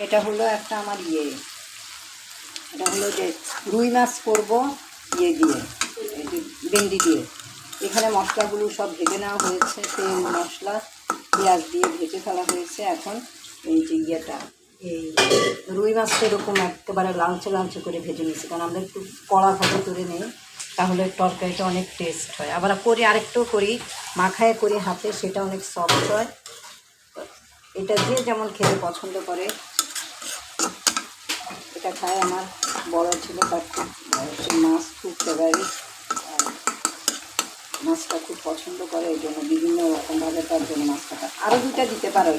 এটা হলো একটা আমার এটা হলো যে রুই মাছ করবো দিয়ে এই যে ভেন্ডি দিয়ে। এখানে মশলাগুলো সব ভেজে নেওয়া হয়েছে, তেল মশলা পেঁয়াজ দিয়ে ভেজে ফেলা হয়েছে। এখন এই যে এই রুই মাছটা এরকম একেবারে লালচে লালচে করে ভেজে নিয়েছি, কারণ আমরা একটু কড়া ভাজা করে নিই, তাহলে তরকারিটা অনেক টেস্ট হয়। আবার আরেকটু করি মাখায় করি হাতে, সেটা অনেক সফট হয়। এটা যে যেমন খেতে পছন্দ করে, এটা খায়। আমার বড় ছিল, তার খুব মাছ খুব ফেভারিট, মাছটা খুব পছন্দ করে, এই জন্য বিভিন্ন রকমভাবে তার জন্য মাছটা আরও দুটা দিতে পারো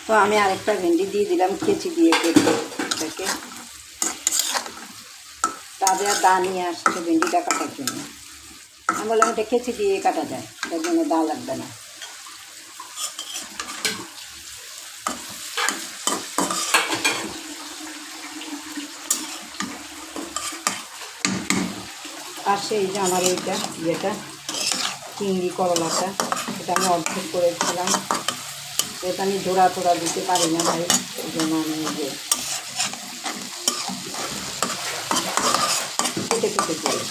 তো আমি আরেকটা ভেন্ডি দিয়ে দিলাম কেচি দিয়ে কেটে। এটাকে তাদের দা নিয়ে আসছে ভেন্ডিটা কাটার জন্য। আমি বললাম এটা কেচি দিয়ে কাটা যায়, এটার জন্য দা লাগবে না। পাশে এই যে আমার এইটা চিংড়ি করলাটা, এটা আমি অর্ধেক করেছিলাম। এটা আমি জোড়া টোড়া দিতে পারি না ভাই, এই জন্য আমি কেটে করি।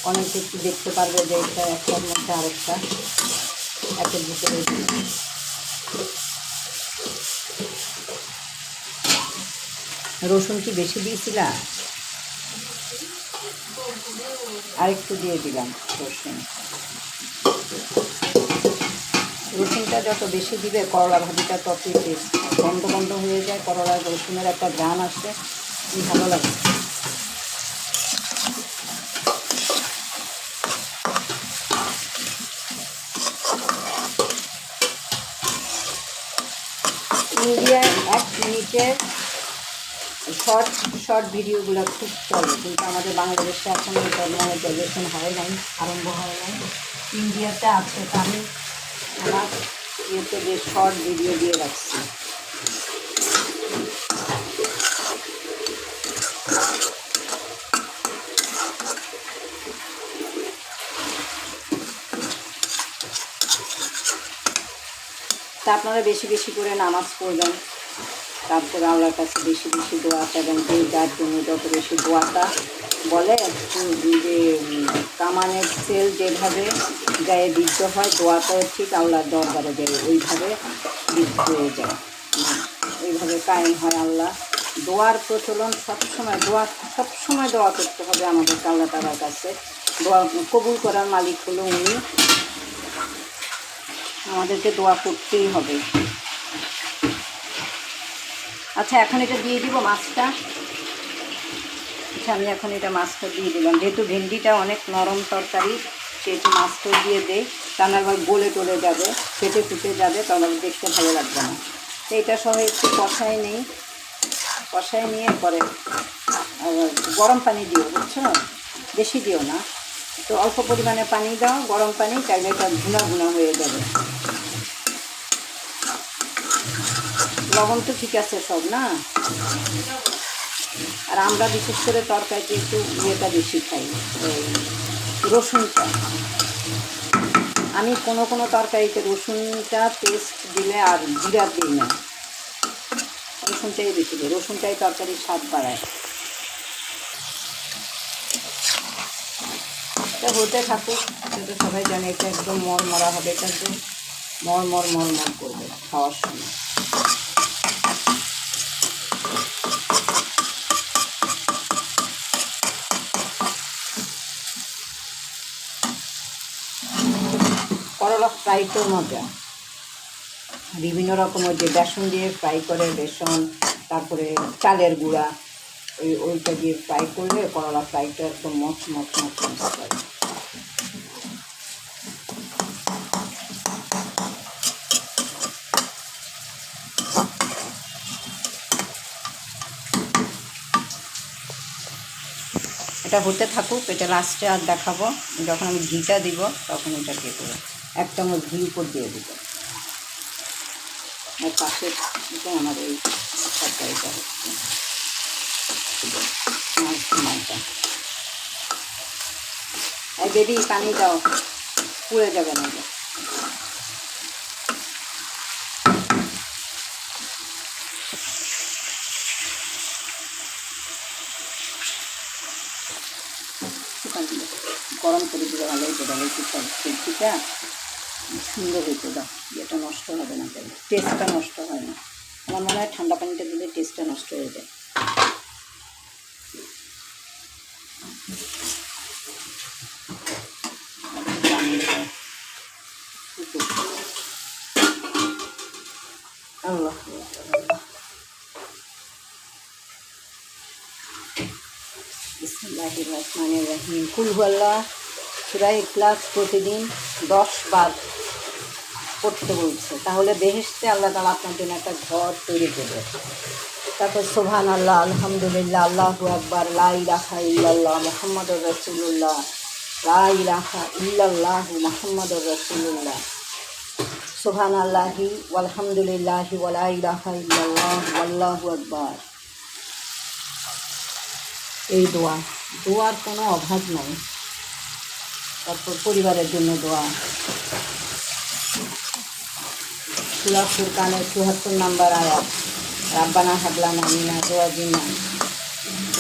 অনেকে একটু দেখতে পারবে যে এটা একটার মধ্যে আরেকটা একের ভিতরে। রসুন কি বেশি দিয়েছিলা? আরেকটু দিয়ে দিলাম রসুনটা যত বেশি দিবে করলা ভাজিটা ততই টেস্ট। বন্ধ হয়ে যায়, করলার রসুনের একটা ঘ্রাণ আসে, ভালো লাগে। ইন্ডিয়ায় 1 মিনিটের শর্ট ভিডিওগুলো খুব চলে, কিন্তু আমাদের বাংলাদেশে এখন এটা মনিটাইজেশন হয় নাই, আরম্ভ হয় নাই। ইন্ডিয়াতে আছে, তা আমি আমার ইউটিউবে শর্ট ভিডিও দিয়ে রাখছি। তা আপনারা বেশি বেশি করে নামাজ পড়বেন, তারপরে আল্লাহর কাছে বেশি বেশি দোয়া চাবেন। যে যার জন্য যত বেশি দোয়াটা বলে যে কামানের সেল যেভাবে গায়ে বিদ্ধ হয়, দোয়াটাও ঠিক আল্লাহর দরবারে যায় ওইভাবে বিদ্ধ হয়ে যায়, ওইভাবে কায়েম হয়। আল্লাহ দোয়ার প্রচলন সবসময়, দোয়া করতে হবে আমাদের আল্লাহ তাআলার কাছে। দোয়া কবুল করার মালিক হলো উনি, আমাদেরকে দোয়া করতেই হবে। আচ্ছা, এখন এটা দিয়ে দিব মাছটা। আচ্ছা, আমি এখন মাছটা দিয়ে দিলাম। যেহেতু ভেন্ডিটা অনেক নরম তরকারি, সেহেতু মাছটা দিয়ে দেয়, তা না আবার গলে টলে যাবে, ফেটে ফুটে যাবে, তাহলে দেখতে ভালো লাগবে না। তো এটা সহ একটু কষায় নিয়ে পরে গরম পানি দিও, বুঝছো? বেশি দিও না, তো অল্প পরিমাণে পানি দাও, গরম পানি, তাইলে এটা ভুনা হয়ে যাবে। লবণ তো ঠিক আছে সব না? আর আমরা বিশেষ করে তরকারিতে একটু বেশি খাই, রসুনটা। আমি কোনো তরকারিতে রসুনটা পেস্ট দিলে আর জিরা দিই না, রসুনটাই বেশি দিই, রসুনটাই তরকারির স্বাদ বাড়ায়। এটা হতে থাকুক, কিন্তু সবাই জানে এটা একদম মরমরা হবে, এটা একদম মর করবে খাওয়ার সময়। করলা ফ্রাইটাও মজা, বিভিন্ন রকমের যে বেসন দিয়ে ফ্রাই করে, বেসন, তারপরে চালের গুঁড়া, ওইটা দিয়ে ফ্রাই করলে করলা ফ্রাইটা একদম মচ করে। এটা হতে থাকুক, এটা লাস্টে আর দেখাবো। যখন আমি ঘিটা দিব তখন এটা দিয়ে দেবো, 1 চামচ ঘি উপর দিয়ে দেবো। আর পাশে আমার এই তরকারিটা হচ্ছে মাছটা। এই বেবি পানি দাও, পুড়ে যাবে না। পানি গরম করে দিলে ভালো হতো, তাহলে একটু সবজিটা সুন্দর হতো, দাও ইয়েটা নষ্ট হবে না, তাহলে টেস্টটা নষ্ট হয় না। আমার মনে হয় ঠান্ডা পানিটা দিলে টেস্টটা নষ্ট হয়ে যায়। আল্লাহ বিসমিল্লাহির রহমানির রহিম। কুল হুয়াল্লাহ সূরা ইখলাস প্রতিদিন 10 বার পড়তে বলছে, তাহলে বেহেশতে আল্লাহ তাআলা আপনার জন্য একটা ঘর তৈরি করবে। তারপর সুবহানাল্লাহ, আলহামদুলিল্লাহ, আল্লাহু আকবার, লা ইলাহা ইল্লাল্লাহ, মুহাম্মাদুর রাসূলুল্লাহ, লা ইলাহা ইল্লাল্লাহু মুহাম্মাদুর রাসূলুল্লাহ, সুবহানাল্লাহি ওয়ালহামদুলিল্লাহি ওয়া লা ইলাহা ইল্লাল্লাহ ওয়াল্লাহু আকবার। এই দোয়ার কোনো অভাব নাই। তারপর পরিবারের জন্য দোয়া, সূরা ফুরকানের ৭৪ নম্বর আয়াত, রাব্বানা হাবলানা মিনা আজওয়াজিনা,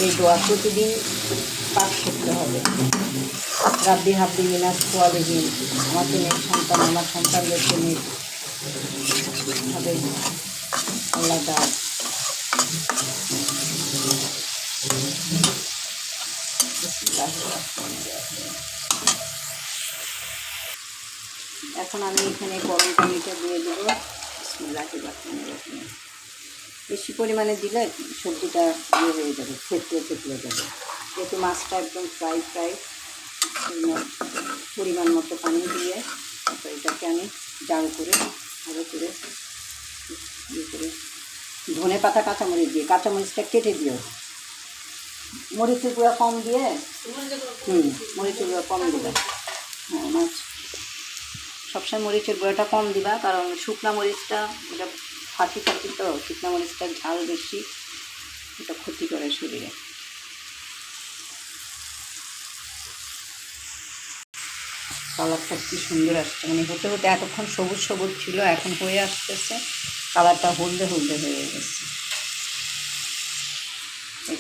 এই দোয়া প্রতিদিন পাঠ করতে হবে। রাব্বি হাবলি মিনাস সালিহিন, আমাকে নেক সন্তান, আমার সন্তানদেরকে নেক হবে আল্লাহ দাও। এখন আমি এখানে গরম পানিটা দিয়ে দেবো। বিসমিল্লাহির রহমানির রহিম। বেশি পরিমাণে দিলে সবজিটা ইয়ে হয়ে যাবে, থেতলে যাবে। যেহেতু মাছটা একদম ফ্রাই পরিমাণ মতো পানি দিয়ে তারপর এটাকে আমি জাল করে ভালো করে ইয়ে করে ধনে পাতা কাঁচামরিচ দিয়ে, কাঁচামরিচটা কেটে দিও, মরিচের গুঁড়া কম দিয়ে, মরিচের গুঁড়া কম দিবা। হ্যাঁ, মাছ সবসময় মরিচের গুঁড়াটা কম দিবা, কারণ শুকনা মরিচটা এটা ফাঁকি তো, শুকনা মরিচটার ঝাল বেশি, এটা ক্ষতি করে শরীরে। কালারটা কি সুন্দর আসছে, মানে হতে হতে এতক্ষণ সবুজ সবুজ ছিল, এখন হয়ে আসতেছে কালারটা হলদে হয়ে গেছে।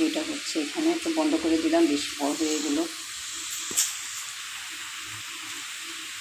এটা হচ্ছে, এখানে একটু বন্ধ করে দিলাম, বেশি বড় হয়ে গেলো।